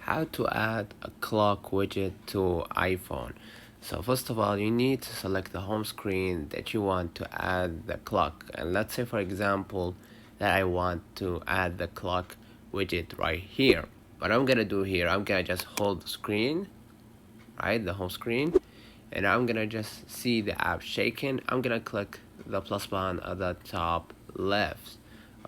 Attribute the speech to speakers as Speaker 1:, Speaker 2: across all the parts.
Speaker 1: how to add a clock widget to iPhone. So first of all, you need to select the home screen that you want to add the clock. And let's say for example that I want to add the clock widget right here. What I'm gonna do here, I'm gonna just hold the screen, right, the home screen, and I'm gonna just see the app shaking. I'm gonna click the plus button at the top left,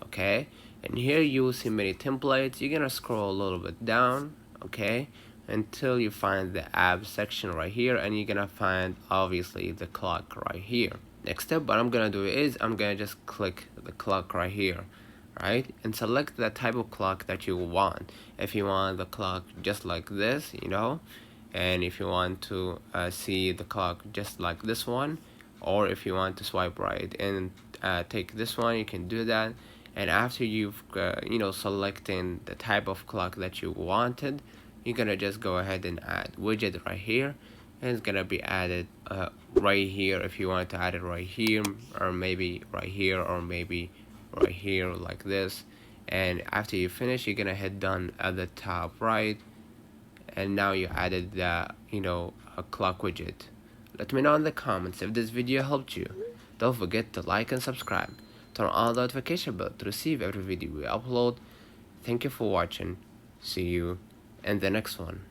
Speaker 1: okay, and here you will see many templates. You're gonna scroll a little bit down, okay, until you find the app section right here, and you're gonna find obviously the clock right here. Next step, what I'm gonna do is I'm gonna just click the clock right here, right, and select the type of clock that you want. If you want the clock just like this, and if you want to see the clock just like this one, or if you want to swipe right and take this one, you can do that. And after you've selecting the type of clock that you wanted, you're gonna just go ahead and add widget right here, and it's gonna be added right here. If you want to add it right here, or maybe right here, or maybe right here like this. And after you finish, you're gonna hit done at the top right, and now you added the a clock widget. Let me know in the comments if this video helped you. Don't forget to like and subscribe. Turn on the notification bell to receive every video we upload. Thank you for watching. See you in the next one.